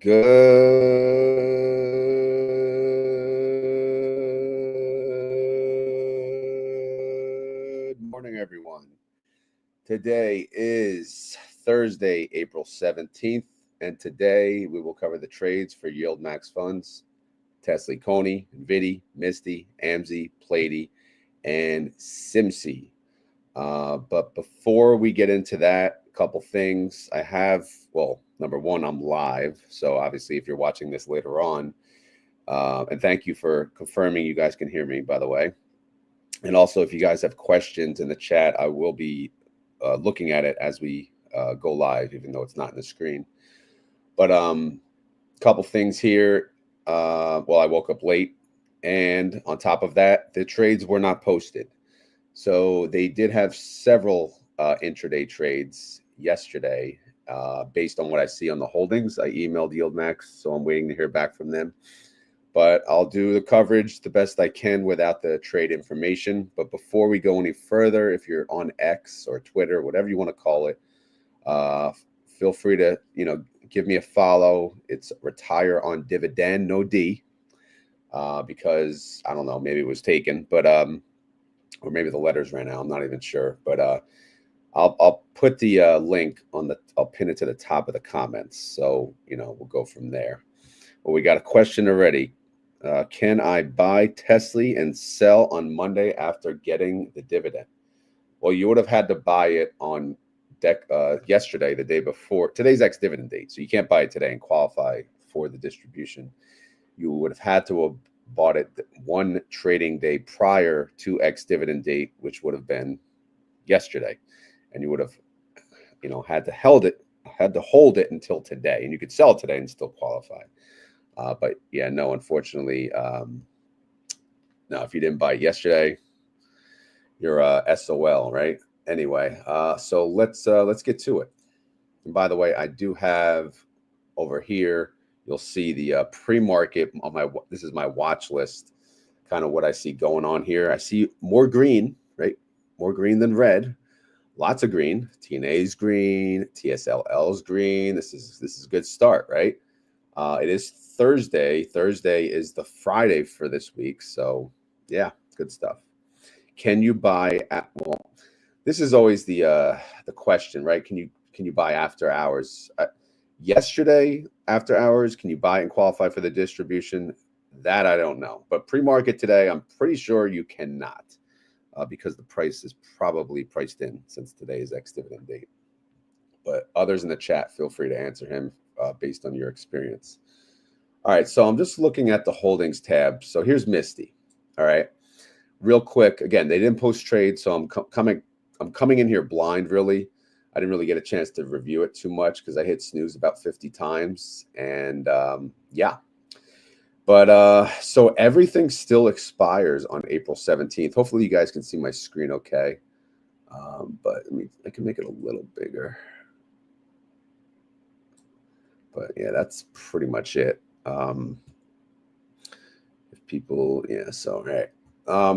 Good morning, everyone. Today is Thursday, April 17th, and today we will cover the trades for YieldMax funds, TSLY, CONY, Misty, PLTY, and SMCY. But before we get into that, a couple things. Number one, I'm live. So obviously, if you're watching this later on, and thank you for confirming you guys can hear me, by the way. And also, if you guys have questions in the chat, I will be looking at it as we go live, even though it's not in the screen. But a couple things here. I woke up late, and on top of that, the trades were not posted. So they did have several intraday trades yesterday based on what I see on the holdings. I emailed YieldMax, so I'm waiting to hear back from them. But I'll do the coverage the best I can without the trade information. But before we go any further, if you're on X or Twitter, whatever you want to call it, feel free to give me a follow. It's retire on dividend, no D, because I don't know, maybe it was taken, but or maybe the letters ran out. I'm not even sure, but I'll put the link I'll pin it to the top of the comments. So, we'll go from there. Well, we got a question already. Can I buy TSLY and sell on Monday after getting the dividend? Well, you would have had to buy it on yesterday, the day before. Today's ex-dividend date, so you can't buy it today and qualify for the distribution. You would have had to have bought it one trading day prior to ex-dividend date, which would have been yesterday, and you would have, had to hold it until today, and you could sell today and still qualify. But yeah, no, unfortunately, no. If you didn't buy it yesterday, you're SOL, right? Anyway, so let's get to it. And by the way, I do have over here. You'll see the pre-market on this is my watch list, kind of what I see going on here. I see more green, right? More green than red. Lots of green. TNA's green. TSLL's green. This is a good start, right? It is Thursday. Thursday is the Friday for this week. So yeah, good stuff. Can you buy this is always the question, right? Can you buy after hours? Yesterday, after hours, can you buy and qualify for the distribution? That I don't know. But pre-market today, I'm pretty sure you cannot because the price is probably priced in since today is ex-dividend date. But others in the chat, feel free to answer him based on your experience. All right, so I'm just looking at the holdings tab. So here's Misty. All right, real quick. Again, they didn't post trade, so I'm coming in here blind, really. I didn't really get a chance to review it too much because I hit snooze about 50 times. And yeah. But so everything still expires on April 17th. Hopefully you guys can see my screen okay. But I can make it a little bigger. But yeah, that's pretty much it. If people, yeah, so all right.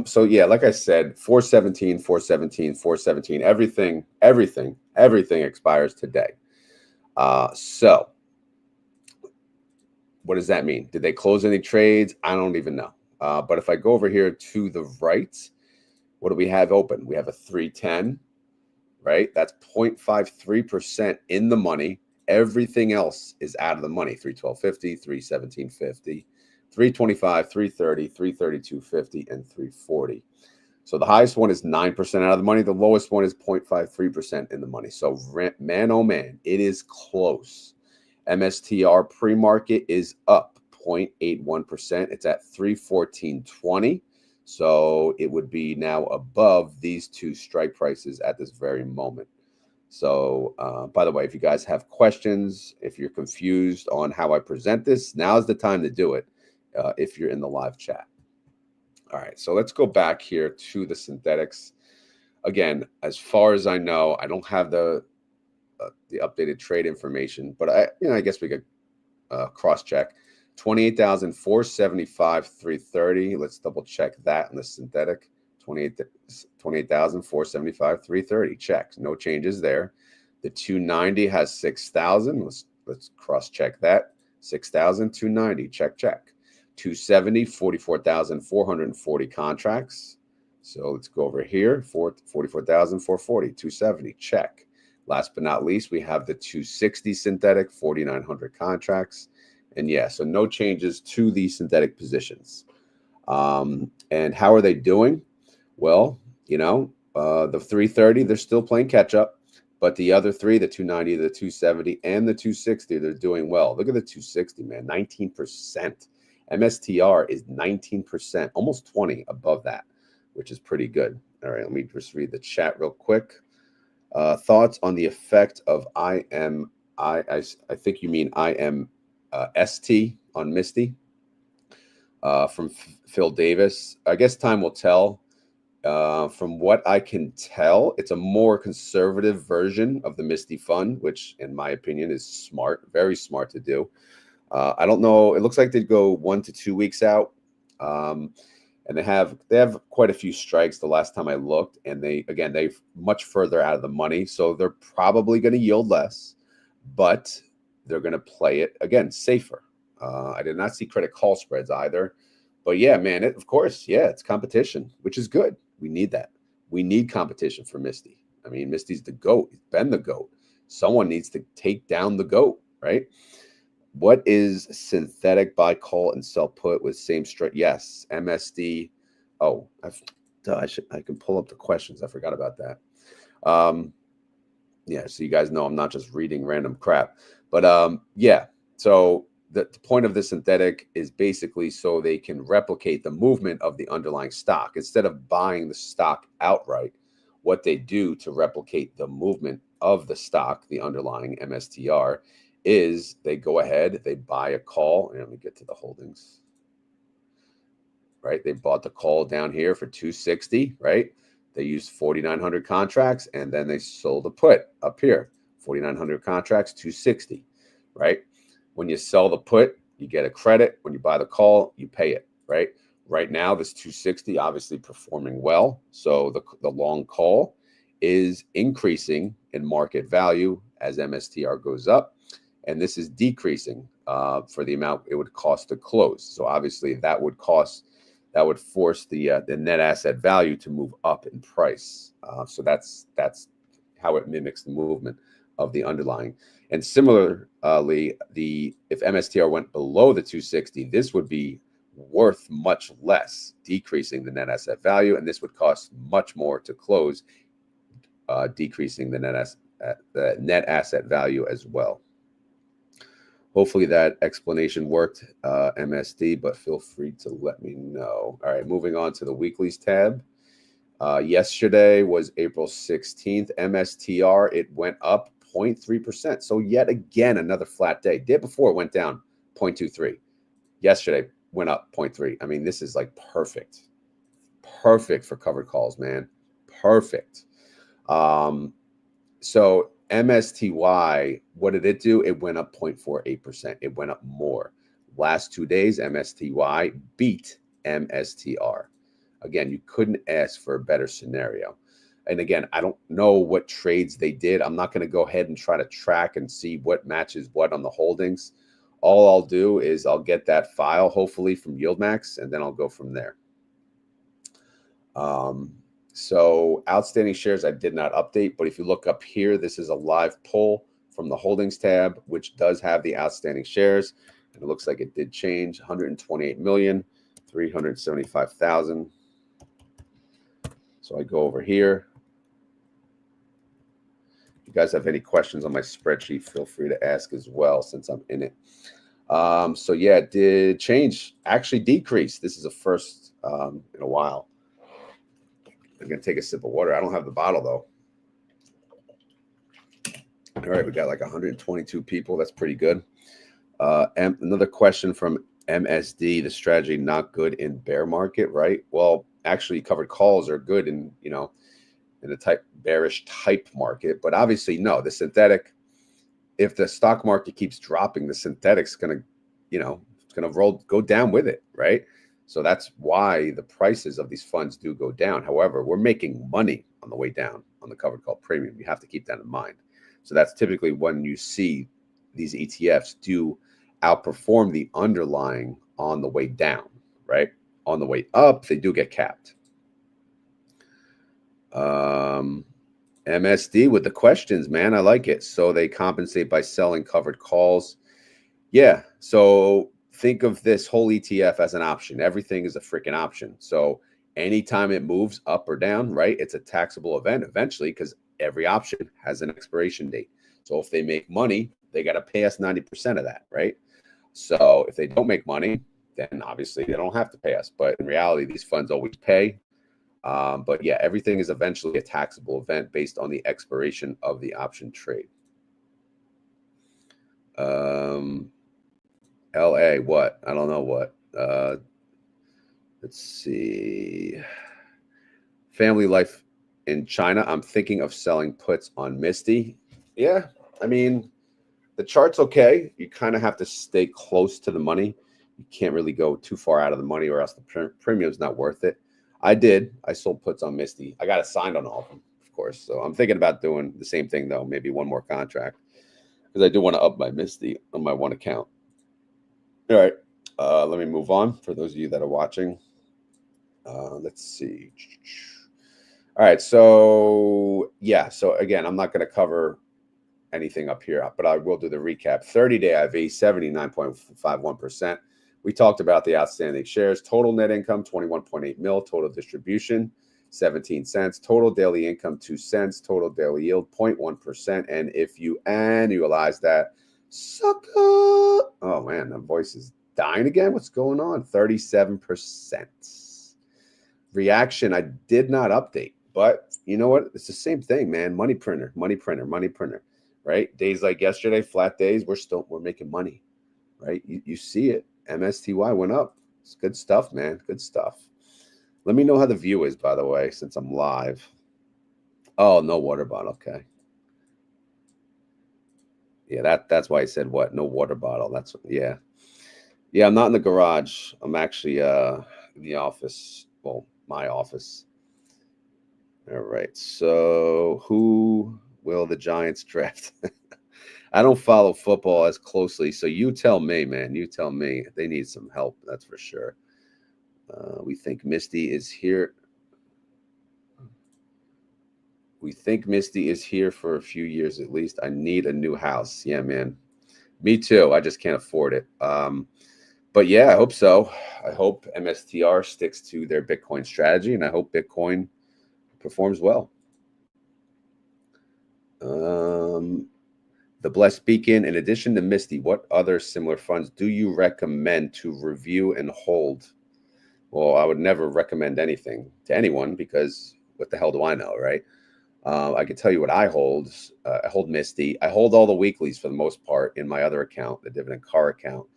So yeah, like I said, 417, 417, 417, everything expires today. So what does that mean? Did they close any trades? I don't even know. But if I go over here to the right, what do we have open? We have a 310, right? That's 0.53% in the money. Everything else is out of the money. 312.50, 317.50. 325, 330, 332.50, and 340. So the highest one is 9% out of the money. The lowest one is 0.53% in the money. So man, oh man, it is close. MSTR pre-market is up 0.81%. It's at 314.20. So it would be now above these two strike prices at this very moment. So, by the way, if you guys have questions, if you're confused on how I present this, now's the time to do it. If you're in the live chat. All right, so let's go back here to the synthetics. Again, as far as I know, I don't have the updated trade information, but I guess we could cross-check. 28,475.330. Let's double check that in the synthetic. 28,475.330. Check. No changes there. The 290 has 6,000. Let's cross-check that. 6,000, 290, check, check. 270, 44,440 contracts. So let's go over here, 44,440, 270, check. Last but not least, we have the 260 synthetic, 4,900 contracts. And yeah, so no changes to the synthetic positions. And how are they doing? Well, the 330, they're still playing catch up, but the other three, the 290, the 270, and the 260, they're doing well. Look at the 260, man, 19%. MSTR is 19%, almost 20 above that, which is pretty good. All right, let me just read the chat real quick. Thoughts on the effect of I think you mean IMST on Misty from Phil Davis. I guess time will tell. From what I can tell, it's a more conservative version of the Misty fund, which in my opinion is smart, very smart to do. I don't know. It looks like they'd go 1 to 2 weeks out. And they have quite a few strikes the last time I looked, and they're much further out of the money, so they're probably going to yield less, but they're going to play it again safer. I did not see credit call spreads either, but yeah, man, of course, yeah, it's competition, which is good. We need that. We need competition for Misty. I mean, Misty's the GOAT. He's been the GOAT. Someone needs to take down the GOAT, right? What is synthetic buy, call, and sell put with same strike? Yes, MSD. Oh, I can pull up the questions. I forgot about that. Yeah, so you guys know I'm not just reading random crap. But yeah, so the point of the synthetic is basically so they can replicate the movement of the underlying stock. Instead of buying the stock outright, what they do to replicate the movement of the stock, the underlying MSTR, is they go ahead, they buy a call, and let me get to the holdings, right? They bought the call down here for 260, right? They used 4,900 contracts, and then they sold a put up here, 4,900 contracts, 260, right? When you sell the put, you get a credit. When you buy the call, you pay it, right? Right now, this 260 obviously performing well. So the long call is increasing in market value as MSTR goes up. And this is decreasing for the amount it would cost to close. So obviously that would force the net asset value to move up in price. So that's how it mimics the movement of the underlying. And similarly, if MSTR went below the 260, this would be worth much less, decreasing the net asset value, and this would cost much more to close, decreasing the net asset value as well. Hopefully that explanation worked, MSD, but feel free to let me know. All right, moving on to the weeklies tab. Yesterday was April 16th. MSTR, it went up 0.3%. So yet again, another flat day. Day before it went down 0.23. Yesterday went up 0.3. I mean, this is like perfect. Perfect for covered calls, man. Perfect. So MSTY, what did it do? It went up 0.48%. It went up more. Last 2 days, MSTY beat MSTR. Again, you couldn't ask for a better scenario. And again, I don't know what trades they did. I'm not going to go ahead and try to track and see what matches what on the holdings. All I'll do is I'll get that file, hopefully from YieldMax, and then I'll go from there. So outstanding shares, I did not update, but if you look up here, this is a live poll from the holdings tab, which does have the outstanding shares. And it looks like it did change, 128,375,000. So I go over here. If you guys have any questions on my spreadsheet, feel free to ask as well, since I'm in it. So yeah, it did change, actually decrease. This is a first in a while. I'm going to take a sip of water. I don't have the bottle, though. All right, we got like 122 people. That's pretty good. And another question from MSD, the strategy not good in bear market, right? Well, actually, covered calls are good in, in a bearish type market. But obviously, no, the synthetic, if the stock market keeps dropping, the synthetic's going to, it's going to go down with it, right? So that's why the prices of these funds do go down. However, we're making money on the way down on the covered call premium. You have to keep that in mind. So that's typically when you see these ETFs do outperform the underlying on the way down, right? On the way up, they do get capped. MSD with the questions, man. I like it. So they compensate by selling covered calls. Yeah. So think of this whole ETF as an option. Everything is a freaking option. So anytime it moves up or down, right, it's a taxable event eventually because every option has an expiration date. So if they make money, they got to pay us 90% of that, right? So if they don't make money, then obviously they don't have to pay us. But in reality, these funds always pay. But yeah, everything is eventually a taxable event based on the expiration of the option trade. LA, what? I don't know what. Let's see. Family life in China. I'm thinking of selling puts on Misty. Yeah, I mean, the chart's okay. You kind of have to stay close to the money. You can't really go too far out of the money or else the premium's not worth it. I sold puts on Misty. I got assigned on all of them, of course. So I'm thinking about doing the same thing, though, maybe one more contract because I do want to up my Misty on my one account. All right, let me move on for those of you that are watching. Let's see. All right, so yeah, so again, I'm not going to cover anything up here, but I will do the recap. 30-day IV, 79.51%. We talked about the outstanding shares. Total net income, 21.8 mil. Total distribution, 17 cents. Total daily income, 2 cents. Total daily yield, 0.1%. And if you annualize that, sucker. Oh, man, the voice is dying again. What's going on? 37%. Reaction, I did not update. But you know what? It's the same thing, man. Money printer, money printer, money printer, right? Days like yesterday, flat days, we're making money, right? You see it. MSTY went up. It's good stuff, man. Good stuff. Let me know how the view is, by the way, since I'm live. Oh, no water bottle. Okay. Yeah, that's why I said what? No water bottle. That's yeah. Yeah, I'm not in the garage. I'm actually in the office. Well, my office. All right. So who will the Giants draft? I don't follow football as closely, so you tell me, man. You tell me. They need some help, that's for sure. We think Misty is here. We think Misty is here for a few years at least. I need a new house. Yeah, man. Me too. I just can't afford it. But yeah, I hope so. I hope MSTR sticks to their Bitcoin strategy, and I hope Bitcoin performs well. The Blessed Beacon, in addition to Misty, what other similar funds do you recommend to review and hold? Well, I would never recommend anything to anyone because what the hell do I know, right? I can tell you what I hold. I hold Misty. I hold all the weeklies for the most part in my other account, the dividend car account.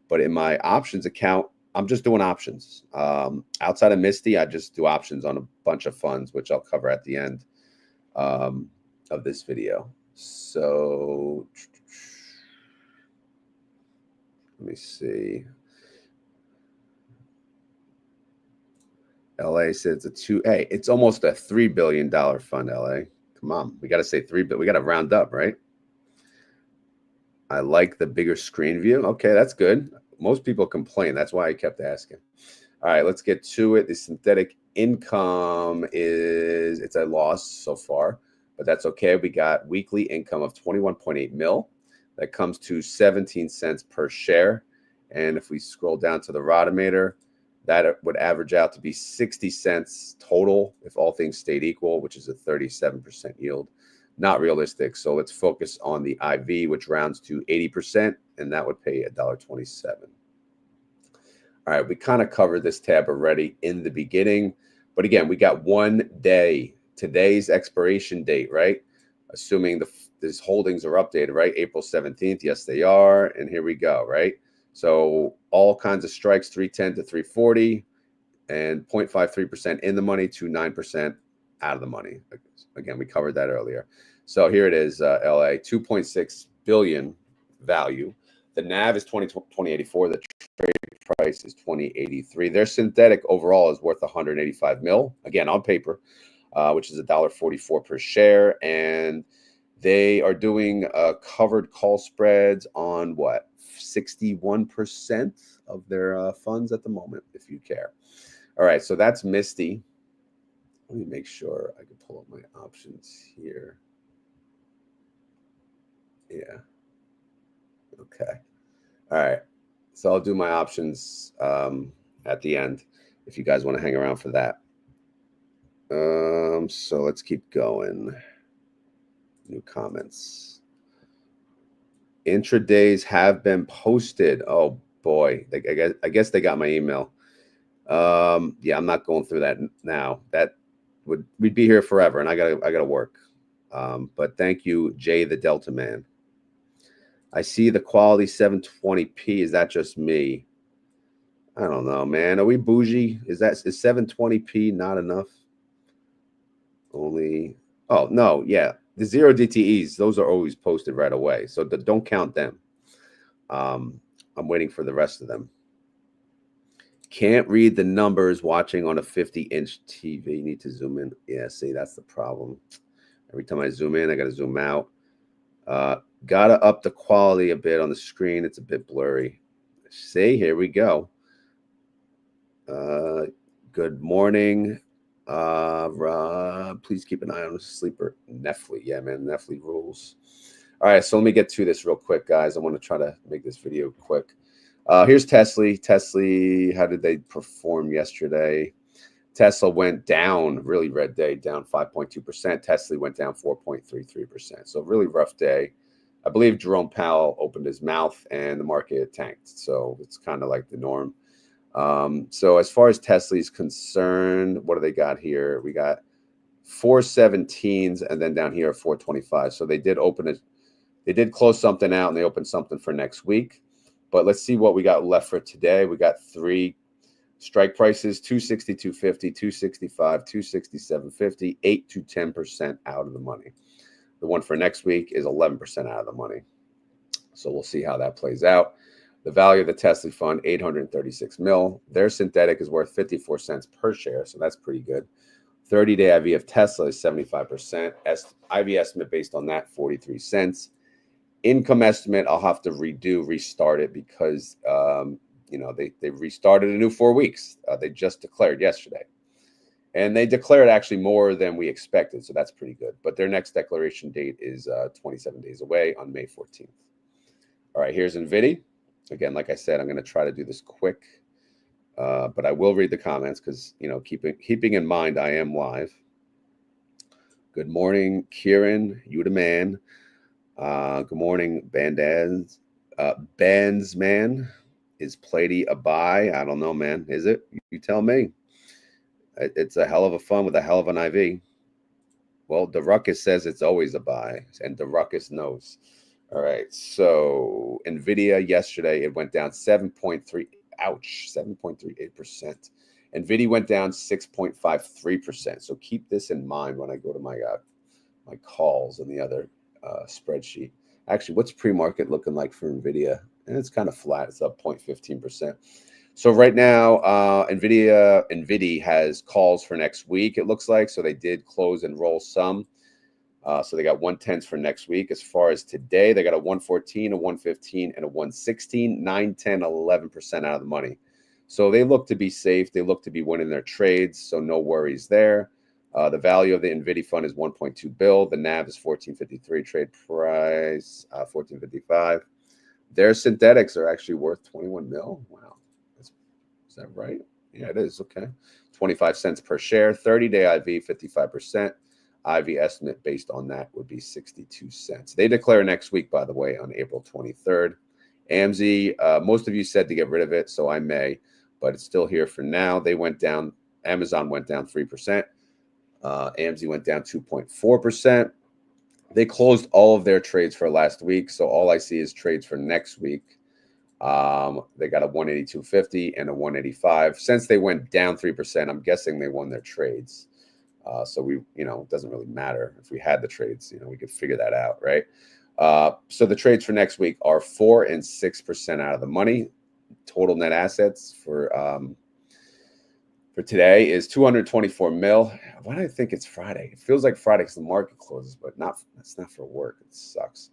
But in my options account, I'm just doing options. Outside of Misty, I just do options on a bunch of funds, which I'll cover at the end of this video. So let me see. LA says hey, it's almost a $3 billion fund, LA. Come on, we got to say 3, but we got to round up, right? I like the bigger screen view. Okay, that's good. Most people complain. That's why I kept asking. All right, let's get to it. The synthetic income it's a loss so far, but that's okay. We got weekly income of 21.8 mil. That comes to 17 cents per share. And if we scroll down to the Rotometer, that would average out to be 60 cents total if all things stayed equal, which is a 37% yield. Not realistic. So let's focus on the IV, which rounds to 80%, and that would pay $1.27. All right, we kind of covered this tab already in the beginning. But again, we got 1 day. Today's expiration date, right? Assuming these holdings are updated, right? April 17th. Yes, they are. And here we go, right? So all kinds of strikes, 310 to 340, and 0.53% in the money to 9% out of the money. Again, we covered that earlier. So here it is, LA, 2.6 billion value. The NAV is 2084. The trade price is 2083. Their synthetic overall is worth 185 mil, again, on paper, which is $1.44 per share. And they are doing covered call spreads on what? 61% of their funds at the moment, if you care. All right, so that's Misty. Let me make sure I can pull up my options here. Yeah. Okay. All right. So I'll do my options at the end if you guys want to hang around for that. So let's keep going. New comments. Intradays have been posted. Oh boy, I guess they got my email. Yeah, I'm not going through that now. We'd be here forever, and I gotta work. But thank you, Jay the Delta Man. I see the quality 720p. Is that just me? I don't know, man. Are we bougie? Is 720p not enough? Only. Oh no, yeah. The 0 DTEs, those are always posted right away, so don't count them. I'm waiting for the rest of them. Can't read the numbers watching on a 50-inch TV. Need to zoom in. Yeah, see, that's the problem. Every time I zoom in, I got to zoom out. Got to up the quality a bit on the screen. It's a bit blurry. See, here we go. Good morning. Rob, please keep an eye on the sleeper. Nefly. Yeah, man, Nefly rules. All right, so let me get to this real quick, guys. I want to try to make this video quick. Here's TSLY. TSLY, how did they perform yesterday? Tesla went down, really red day, down 5.2%. TSLY went down 4.33%. So really rough day. I believe Jerome Powell opened his mouth and the market tanked. So it's kind of like the norm. So as far as TSLY is concerned, what do they got here? We got 417s and then down here 425. So they did open it. They did close something out and they opened something for next week. But let's see what we got left for today. We got 3 strike prices: 262.50, 265, 267.50, 8 to 10% out of the money. The one for next week is 11% out of the money. So we'll see how that plays out. The value of the TSLY fund, 836 mil. Their synthetic is worth 54 cents per share, so that's pretty good. 30-day IV of Tesla is 75%. IV estimate based on that, 43 cents. Income estimate, I'll have to restart it because they restarted a new 4 weeks. They just declared yesterday. And they declared actually more than we expected, so that's pretty good. But their next declaration date is 27 days away on May 14th. All right, here's NVIDIA. Again, like I said, I'm going to try to do this quick, but I will read the comments because, keeping in mind I am live. Good morning, Kieran. You the man. Good morning, Bandaz. Bandsman. Is PLTY a buy? I don't know, man. Is it? You tell me. It's a hell of a fun with a hell of an IV. Well, the Ruckus says it's always a buy, and the Ruckus knows. All right, so NVIDIA yesterday, it went down 7.38%. NVIDIA went down 6.53%. So keep this in mind when I go to my calls and the other spreadsheet. Actually, what's pre-market looking like for NVIDIA? And it's kind of flat. It's up 0.15%. So right now, NVIDIA has calls for next week, it looks like. So they did close and roll some. So they got 110s for next week. As far as today, they got a 114, a 115, and a 116, 9, 10, 11% out of the money. So they look to be safe. They look to be winning their trades. So no worries there. The value of the NVIDIA fund is 1.2 bill. The NAV is 1453. Trade price 1455. Their synthetics are actually worth 21 mil. Wow. Is that right? Yeah, it is. Okay. 25 cents per share. 30-day IV, 55%. IV estimate based on that would be 62 cents. They declare next week, by the way, on April 23rd. AMZ, most of you said to get rid of it, so I may, but it's still here for now. They went down. Amazon went down 3%. AMZ went down 2.4%. They closed all of their trades for last week, so all I see is trades for next week. They got a 182.50 and a 185. Since they went down 3%, I'm guessing they won their trades. So it doesn't really matter if we had the trades, we could figure that out, right? So the trades for next week are 4 and 6% out of the money. Total net assets for today is 224 mil. Why do I think it's Friday? It feels like Friday because the market closes, but it's not for work. It sucks.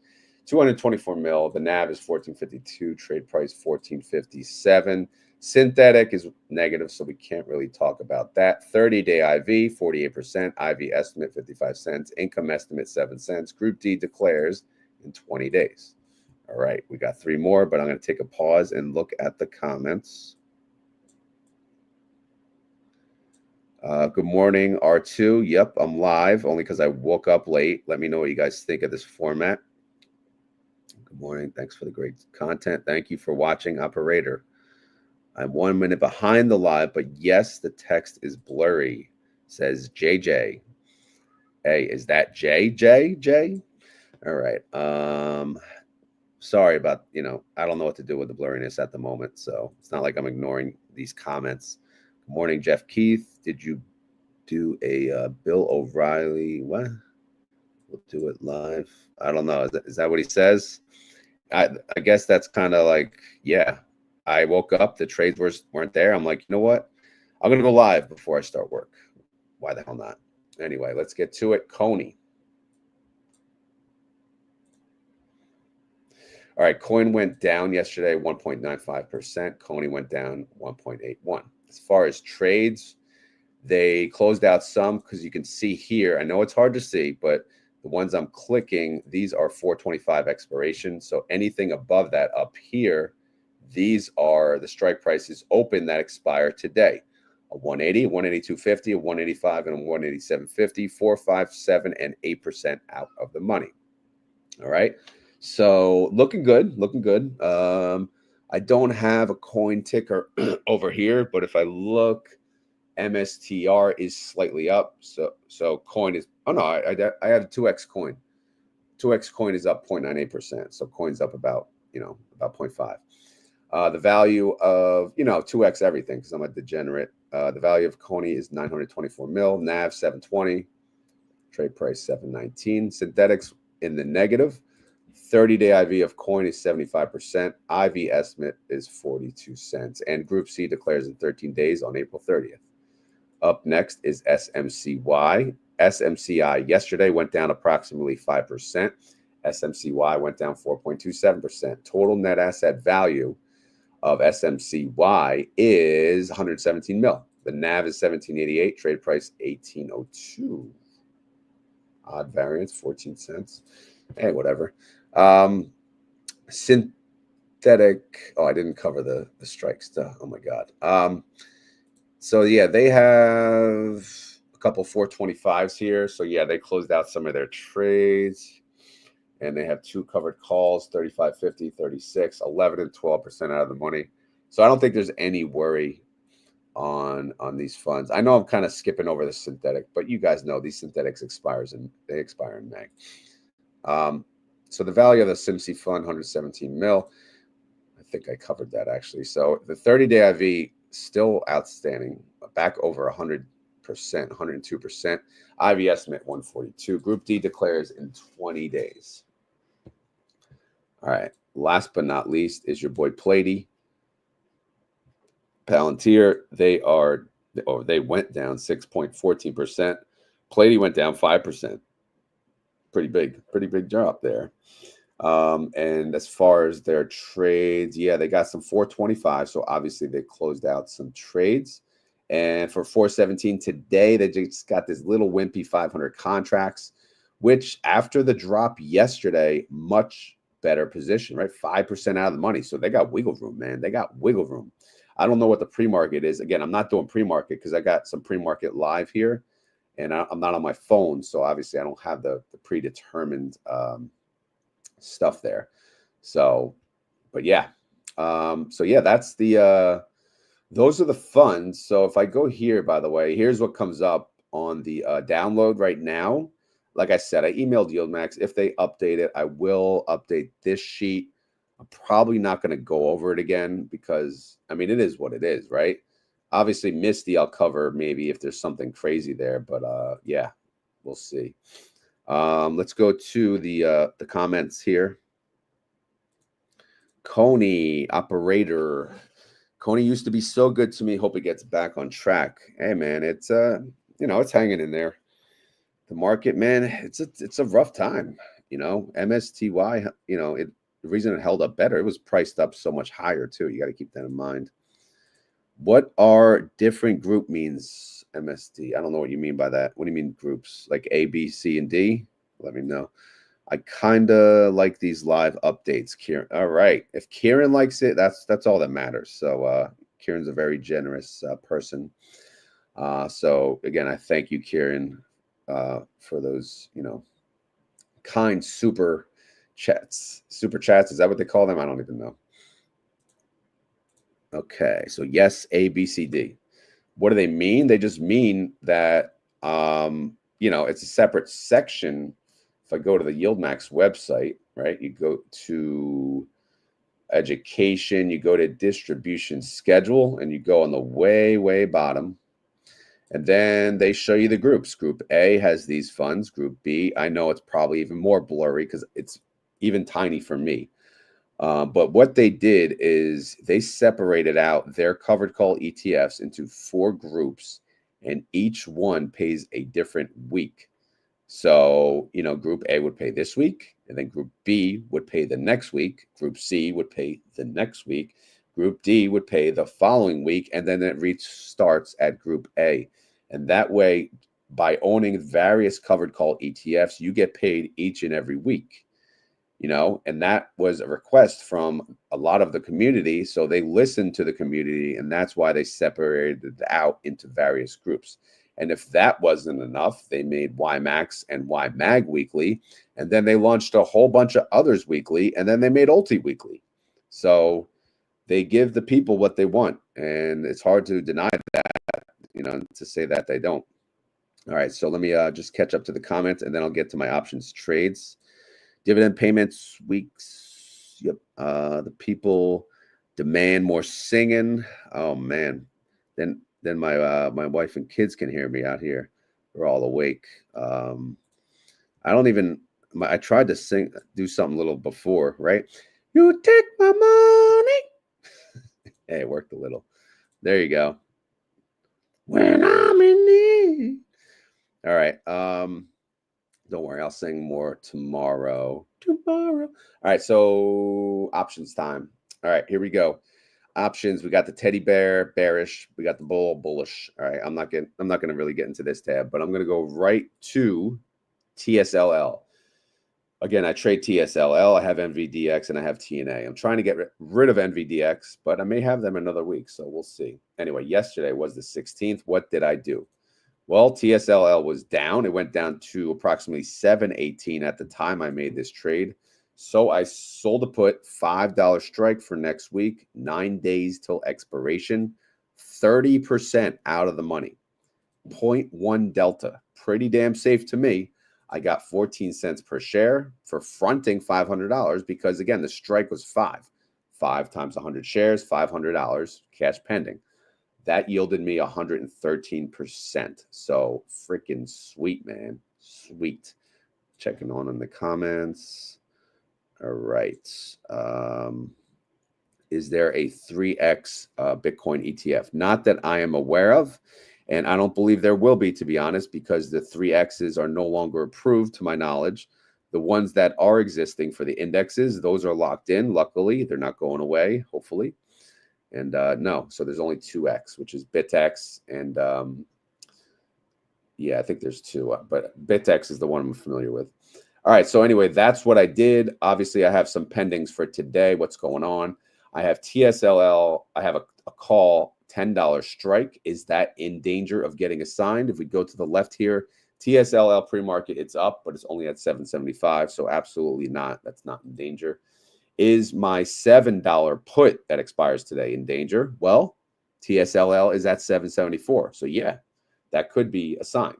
224 mil. The NAV is 1452. Trade price 1457. Synthetic is negative, so we can't really talk about that. 30-day IV, 48%. IV estimate, 55 cents. Income estimate, 7 cents. Group D declares in 20 days. All right, we got 3 more, but I'm going to take a pause and look at the comments. Good morning, R2. Yep, I'm live, only because I woke up late. Let me know what you guys think of this format. Good morning. Thanks for the great content. Thank you for watching, operator. I'm 1 minute behind the live, but yes, the text is blurry, says JJ. Hey, is that JJ? All right. Sorry about, I don't know what to do with the blurriness at the moment, so it's not like I'm ignoring these comments. Good morning, Jeff Keith. Did you do a Bill O'Reilly? What? We'll do it live. I don't know. Is that what he says? I guess that's kind of like, yeah. I woke up, the trades weren't there. I'm like, you know what? I'm going to go live before I start work. Why the hell not? Anyway, let's get to it. Coney. All right, coin went down yesterday, 1.95%. Coney went down 1.81. As far as trades, they closed out some because you can see here. I know it's hard to see, but the ones I'm clicking, these are 425 expiration. So anything above that up here, these are the strike prices open that expire today. A 180, 182.50, a 185, and a 187.50, 4, 5, 7, and 8% out of the money. All right. So looking good, looking good. I don't have a coin ticker over here, but if I look, MSTR is slightly up. So coin is, oh no, I have 2x coin. 2x coin is up 0.98%. So coin's up about 0.5. The value of, 2x everything because I'm a degenerate. The value of Coney is 924 mil, NAV 720, trade price 719. Synthetics in the negative. 30-day IV of coin is 75%. IV estimate is 42 cents. And Group C declares in 13 days on April 30th. Up next is SMCY. SMCI yesterday went down approximately 5%. SMCY went down 4.27%. Total net asset value of SMCY is 117 mil. The NAV is 1788. Trade price 1802. Odd variance, 14 cents. Hey, whatever. Synthetic. Oh, I didn't cover the strike stuff. Oh my God. So yeah, they have a couple 425s here. So yeah, they closed out some of their trades. And they have 2 covered calls, 35, 50, 36, 11 and 12% out of the money. So I don't think there's any worry on these funds. I know I'm kind of skipping over the synthetic, but you guys know these synthetics expire in May. So the value of the SMCY fund, 117 mil. I think I covered that actually. So the 30-day IV still outstanding, back over 100%, 102%. IV estimate 142. Group D declares in 20 days. All right. Last but not least is your boy PLTY. Palantir, they went down 6.14%. PLTY went down 5%. Pretty big drop there. And as far as their trades, yeah, they got some 425. So obviously they closed out some trades. And for 417 today, they just got this little wimpy 500 contracts, which after the drop yesterday, much better position, right? 5% out of the money. So they got wiggle room, man. They got wiggle room. I don't know what the pre-market is. Again, I'm not doing pre-market because I got some pre-market live here and I'm not on my phone. So obviously I don't have the predetermined stuff there. So, but yeah. So yeah, that's the, those are the funds. So if I go here, by the way, here's what comes up on the download right now. Like I said, I emailed YieldMax. If they update it, I will update this sheet. I'm probably not going to go over it again because, I mean, it is what it is, right? Obviously, Misty, I'll cover maybe if there's something crazy there. But yeah, we'll see. Let's go to the comments here. Coney, operator. Coney used to be so good to me. Hope it gets back on track. Hey, man, it's it's hanging in there. The market, man, it's a rough time. You know, MSTY, you know, the reason it held up better, it was priced up so much higher too. You got to keep that in mind. What are different group means, MSD? I don't know what you mean by that. What do you mean groups? Like A, B, C, and D? Let me know. I kind of like these live updates, Kieran. All right. If Kieran likes it, that's all that matters. So Kieran's a very generous person. So again, I thank you, Kieran, for those, you know, kind super chats. Super chats, is that what they call them? I don't even know. Okay, so yes, A, B, C, D. What do they mean? They just mean that you know, it's a separate section. If I go to the YieldMax website, right, you go to education, you go to distribution schedule, and you go on the way bottom. And then they show you the groups. Group A has these funds. Group B, I know it's probably even more blurry because it's even tiny for me. But what they did is they separated out their covered call ETFs into 4 groups, and each one pays a different week. So, you know, Group A would pay this week, and then Group B would pay the next week. Group C would pay the next week. Group D would pay the following week, and then it restarts at Group A. And that way, by owning various covered call ETFs, you get paid each and every week. You know, and that was a request from a lot of the community. So they listened to the community, and that's why they separated it out into various groups. And if that wasn't enough, they made YMax and YMag weekly, and then they launched a whole bunch of others weekly, and then they made Ulti weekly. So they give the people what they want, and it's hard to deny that, you know, to say that they don't. All right, so let me just catch up to the comments, and then I'll get to my options trades. Dividend payments weeks. Yep. The people demand more singing. Oh man. Then my my wife and kids can hear me out here. We're all awake. I don't even. I tried to do something a little before, right? You take my money. Hey, it worked a little. There you go. When I'm in need. All right. Don't worry, I'll sing more tomorrow. All right, so options time. All right, here we go. Options. We got the teddy bear, bearish. We got the bull, bullish. All right, I'm not gonna really get into this tab, but I'm gonna go right to TSLL. Again, I trade TSLL. I have NVDX and I have TNA. I'm trying to get rid of NVDX, but I may have them another week, so we'll see. Anyway, yesterday was the 16th. What did I do? Well, TSLL was down. It went down to approximately 718 at the time I made this trade. So I sold a put, $5 strike for next week, 9 days till expiration, 30% out of the money, 0.1 delta. Pretty damn safe to me. I got 14 cents per share for fronting $500 because, again, the strike was 5. 5 times 100 shares, $500, cash pending. That yielded me 113%. So freaking sweet, man. Sweet. Checking on in the comments. All right. Is there a 3x Bitcoin ETF? Not that I am aware of. And I don't believe there will be, to be honest, because the 3Xs are no longer approved to my knowledge. The ones that are existing for the indexes, those are locked in. Luckily, they're not going away, hopefully. And no, so there's only 2X, which is BitX. And yeah, I think there's 2, but BitX is the one I'm familiar with. All right, so anyway, that's what I did. Obviously, I have some pendings for today. What's going on? I have TSLL. I have a call, $10 strike. Is that in danger of getting assigned? If we go to the left here, TSLL pre-market, it's up, but it's only at 775. So absolutely not. That's not in danger. Is my $7 put that expires today in danger? Well, TSLL is at 774. So yeah, that could be assigned,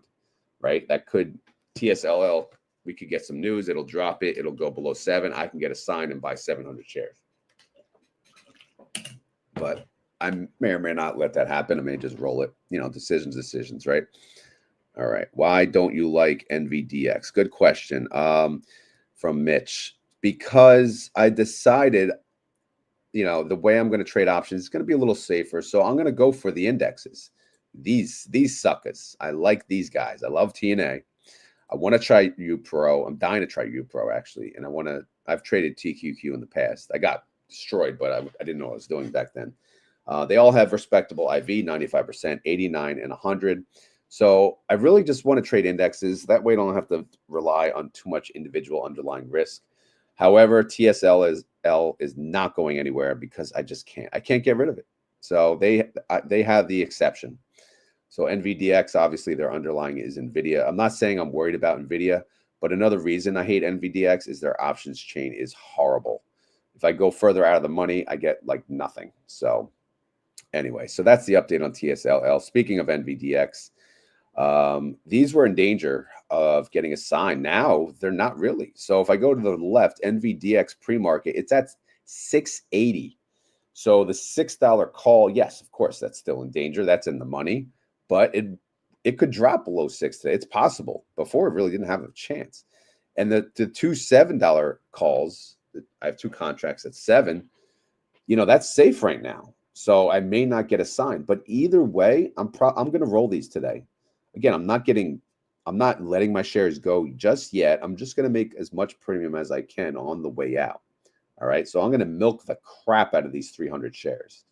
right? That could TSLL. We could get some news. It'll drop it. It'll go below 7. I can get assigned and buy 700 shares. But I may or may not let that happen. I may just roll it. You know, decisions, right? All right. Why don't you like NVDX? Good question. From Mitch. Because I decided, you know, the way I'm going to trade options is going to be a little safer. So I'm going to go for the indexes. These suckers. I like these guys. I love TNA. I want to try UPRO. I'm dying to try UPRO actually, and I've traded TQQ in the past. I got destroyed, but I didn't know what I was doing back then. They all have respectable IV, 95%, 89, and 100. So I really just want to trade indexes. That way I don't have to rely on too much individual underlying risk. However, TSLL is not going anywhere because I just can't. I can't get rid of it. So they have the exception. So NVDX, obviously their underlying is NVIDIA. I'm not saying I'm worried about NVIDIA, but another reason I hate NVDX is their options chain is horrible. If I go further out of the money, I get like nothing. So anyway, so that's the update on TSLL. Speaking of NVDX, these were in danger of getting a sign. Now they're not really. So if I go to the left, NVDX pre-market, it's at 680. So the $6 call, yes, of course, that's still in danger. That's in the money, but it could drop below 6 today. It's possible. Before it really didn't have a chance. And the two $7 calls, I have two contracts at 7. That's safe right now. So I may not get a sign, but either way, I'm going to roll these today. Again, I'm not letting my shares go just yet. I'm just going to make as much premium as I can on the way out. All right. So I'm going to milk the crap out of these 300 shares.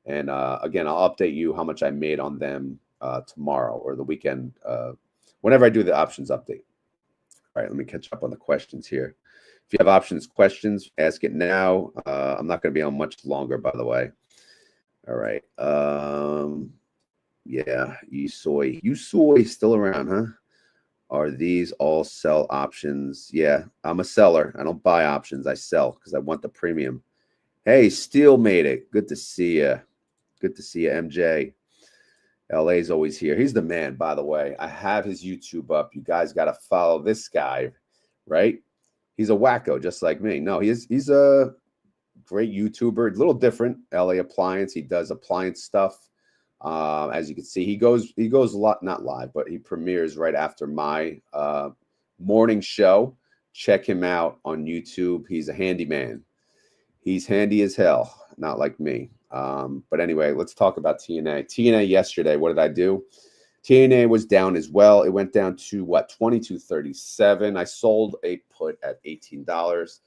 And again, I'll update you how much I made on them tomorrow or the weekend, whenever I do the options update. All right. Let me catch up on the questions here. If you have options questions, ask it now. I'm not going to be on much longer, by the way. All right. Yeah, YieldMax still around, huh? Are these all sell options? Yeah, I'm a seller. I don't buy options. I sell because I want the premium. Hey, Steel made it. Good to see you. Good to see you, MJ. LA's always here. He's the man, by the way. I have his YouTube up. You guys got to follow this guy, right? He's a wacko just like me. No, he's a great YouTuber. A little different. LA Appliance. He does appliance stuff. As you can see, he goes a lot, not live, but he premieres right after my morning show. Check him out on YouTube. He's a handyman. He's handy as hell, not like me. But anyway, let's talk about TNA. TNA yesterday, what did I do? TNA was down as well. It went down to what, 22.37. I sold a put at $18.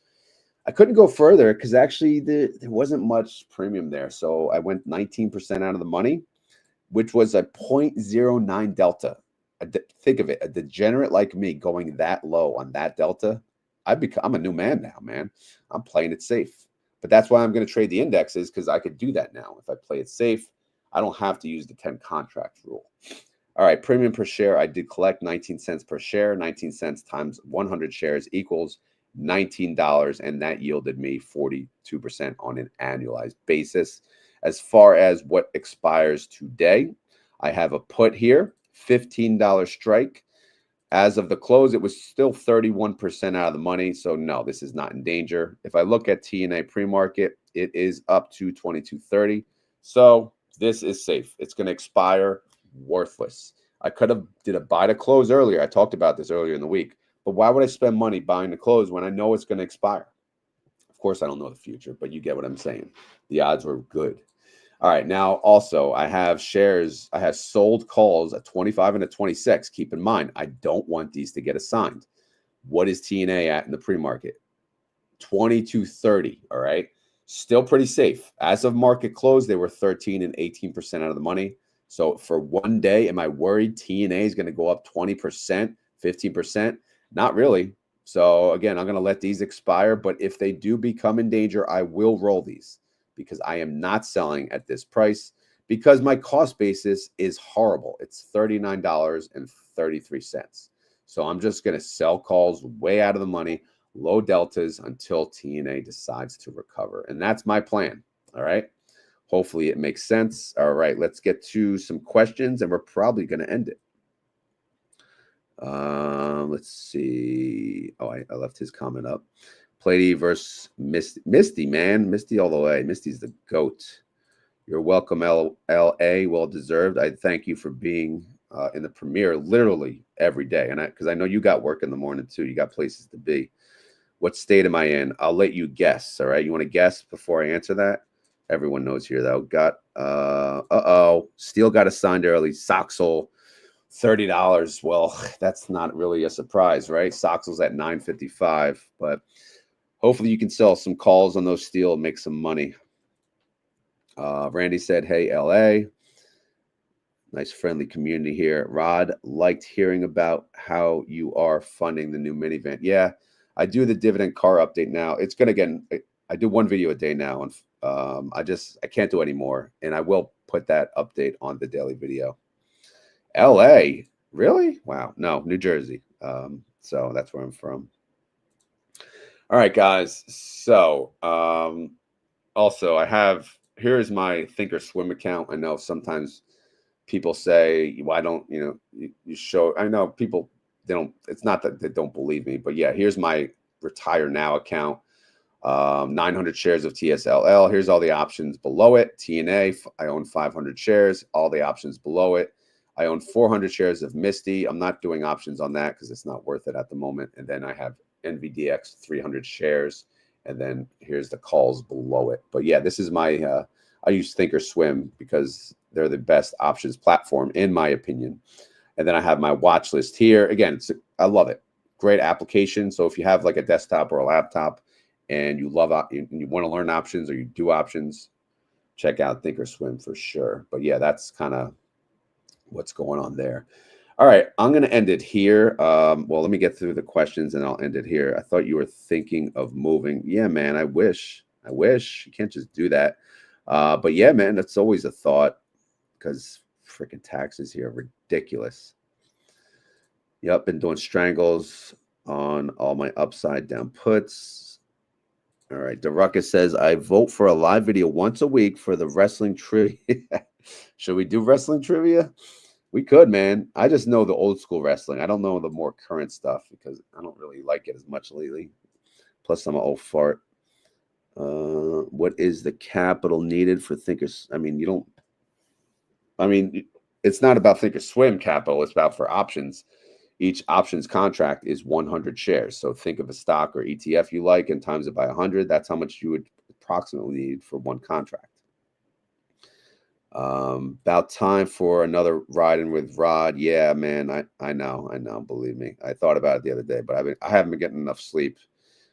I couldn't go further because actually there wasn't much premium there. So I went 19% out of the money, which was a 0.09 delta. Think of it, a degenerate like me going that low on that delta. I'm a new man now, man. I'm playing it safe. But that's why I'm going to trade the indexes, because I could do that now. If I play it safe, I don't have to use the 10 contract rule. All right, premium per share, I did collect 19 cents per share. 19 cents times 100 shares equals $19, and that yielded me 42% on an annualized basis. As far as what expires today, I have a put here, $15 strike. As of the close, it was still 31% out of the money. So no, this is not in danger. If I look at TNA pre-market, it is up to 22.30. So this is safe. It's going to expire worthless. I could have did a buy to close earlier. I talked about this earlier in the week. But why would I spend money buying to close when I know it's going to expire? Of course, I don't know the future, but you get what I'm saying. The odds were good. All right, now also I have shares. I have sold calls at 25 and at 26. Keep in mind, I don't want these to get assigned. What is TNA at in the pre-market? 22.30. All right, still pretty safe. As of market close, they were 13 and 18% out of the money. So for one day, am I worried TNA is going to go up 20%, 15%? Not really. So again, I'm going to let these expire. But if they do become in danger, I will roll these, because I am not selling at this price, because my cost basis is horrible. It's $39.33. So I'm just going to sell calls way out of the money, low deltas, until TNA decides to recover. And that's my plan. All right. Hopefully it makes sense. All right. Let's get to some questions, and we're probably going to end it. Let's see. Oh, I left his comment up. PLTY versus Misty, man. Misty all the way. Misty's the GOAT. You're welcome, LA. Well deserved. I thank you for being in the premiere literally every day. And because I know you got work in the morning too. You got places to be. What state am I in? I'll let you guess. All right. You want to guess before I answer that? Everyone knows here though. Got Steel got assigned early. Soxel $30. Well, that's not really a surprise, right? Soxel's at $9.55, but hopefully you can sell some calls on those steel and make some money. Randy said, hey, LA. Nice friendly community here. Rod, liked hearing about how you are funding the new minivan. Yeah, I do the dividend car update now. It's going to get, I do one video a day now, and I can't do any more. And I will put that update on the daily video. LA, really? Wow. No, New Jersey. So that's where I'm from. All right, guys. So also here's my Thinkorswim account. I know sometimes people say, why don't you show? I know people, it's not that they don't believe me, but yeah, here's my Retire Now account. 900 shares of TSLL. Here's all the options below it. TNA, I own 500 shares, all the options below it. I own 400 shares of Misty. I'm not doing options on that because it's not worth it at the moment. And then I have NVDX 300 shares. And then here's the calls below it. But yeah, this is my, I use Thinkorswim because they're the best options platform, in my opinion. And then I have my watch list here. Again, I love it. Great application. So if you have like a desktop or a laptop and you love and you want to learn options or you do options, check out Thinkorswim for sure. But yeah, that's kind of what's going on there. All right, I'm going to end it here. Well, let me get through the questions and I'll end it here. I thought you were thinking of moving. Yeah, man, I wish. You can't just do that. But yeah, man, that's always a thought because freaking taxes here are ridiculous. Yep, been doing strangles on all my upside down puts. All right, DeRuckus says, I vote for a live video once a week for the wrestling trivia. Should we do wrestling trivia? We could, man. I just know the old school wrestling. I don't know the more current stuff because I don't really like it as much lately. Plus, I'm an old fart. What is the capital needed for Thinkers? I mean, it's not about Thinkorswim capital. It's about for options. Each options contract is 100 shares. So think of a stock or ETF you like and times it by 100. That's how much you would approximately need for one contract. About time for another ride-in with Rod. Yeah, man, I know. Believe me, I thought about it the other day, but I haven't been getting enough sleep,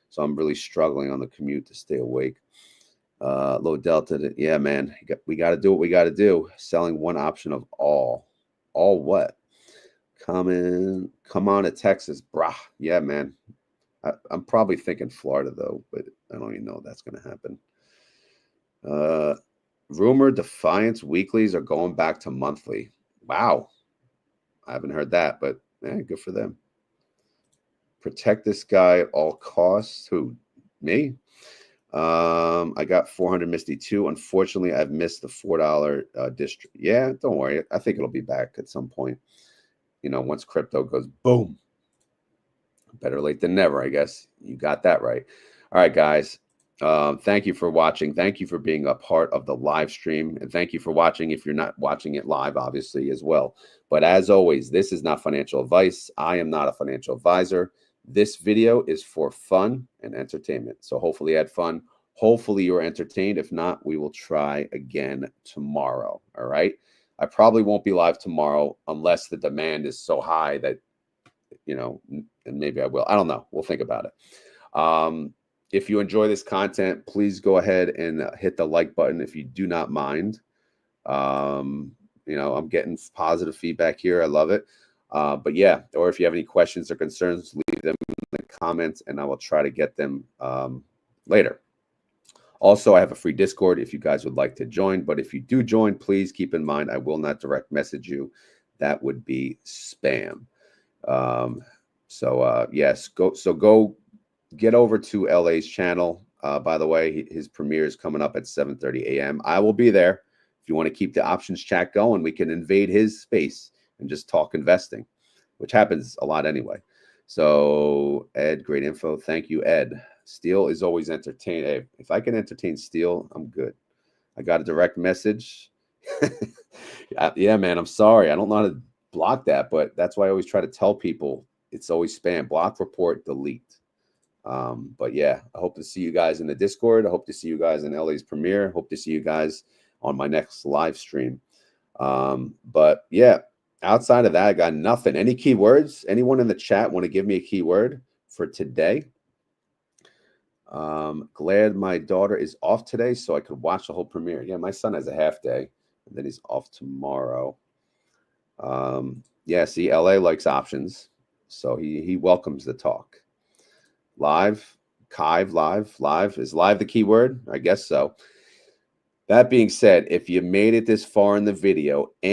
so I'm really struggling on the commute to stay awake. Low delta. Yeah, man, we got to do what we got to do. Selling one option of all what? Come on to Texas, brah. Yeah, man. I'm probably thinking Florida though, but I don't even know if that's going to happen. Rumor Defiance weeklies are going back to monthly. Wow. I haven't heard that, but good for them. Protect this guy at all costs. Who? Me? I got 400 Misty too. Unfortunately, I've missed the $4 district. Yeah, don't worry. I think it'll be back at some point. Once crypto goes boom. Better late than never, I guess. You got that right. All right, guys. Thank you for watching. Thank you for being a part of the live stream. And thank you for watching if you're not watching it live, obviously, as well. But as always, this is not financial advice. I am not a financial advisor. This video is for fun and entertainment. So hopefully you had fun. Hopefully you were entertained. If not, we will try again tomorrow. All right. I probably won't be live tomorrow unless the demand is so high that, and maybe I will. I don't know. We'll think about it. If you enjoy this content, please go ahead and hit the like button if you do not mind. I'm getting positive feedback here. I love it. But yeah, or if you have any questions or concerns, leave them in the comments and I will try to get them later. Also, I have a free Discord if you guys would like to join. But if you do join, please keep in mind I will not direct message you. That would be spam. Yes, go get over to LA's channel. By the way, his premiere is coming up at 7:30 a.m. I will be there. If you want to keep the options chat going, we can invade his space and just talk investing, which happens a lot anyway. So Ed, great info. Thank you, Ed. Steel is always entertaining. Hey, if I can entertain Steel, I'm good. I got a direct message. Yeah, man, I'm sorry. I don't know how to block that, but that's why I always try to tell people it's always spam. Block, report, delete. But yeah, I hope to see you guys in the Discord. I hope to see you guys in LA's premiere. Hope to see you guys on my next live stream. But yeah, Outside of that, I got nothing. Any keywords? Anyone in the chat want to give me a keyword for today? Glad my daughter is off today so I could watch the whole premiere. Yeah, my son has a half day, and then he's off tomorrow. Yeah, see, LA likes options, so he welcomes the talk. Live, Kive, live. Is live the keyword? I guess so. That being said, if you made it this far in the video and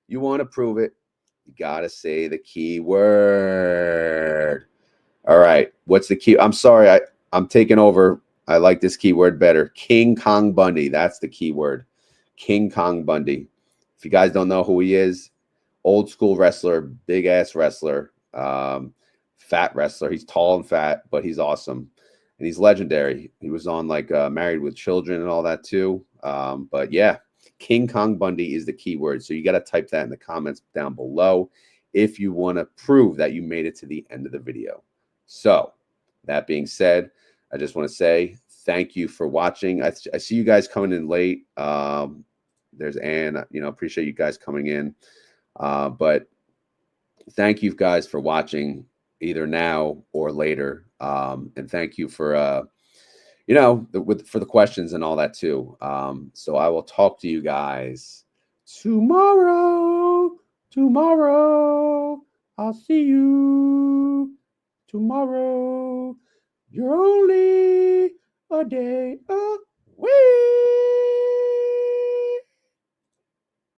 you want to prove it, you got to say the keyword. All right. What's the key? I'm sorry. I'm taking over. I like this keyword better. King Kong Bundy. That's the keyword. King Kong Bundy. If you guys don't know who he is, old school wrestler, big ass wrestler, fat wrestler. He's tall and fat, but he's awesome. And he's legendary. He was on like Married with Children and all that too. But yeah, King Kong Bundy is the keyword. So you got to type that in the comments down below if you want to prove that you made it to the end of the video. So that being said, I just want to say thank you for watching. I see you guys coming in late. There's Ann, appreciate you guys coming in. But thank you guys for watching either now or later. And thank you for, for the questions and all that too. So I will talk to you guys tomorrow. I'll see you tomorrow. You're only a day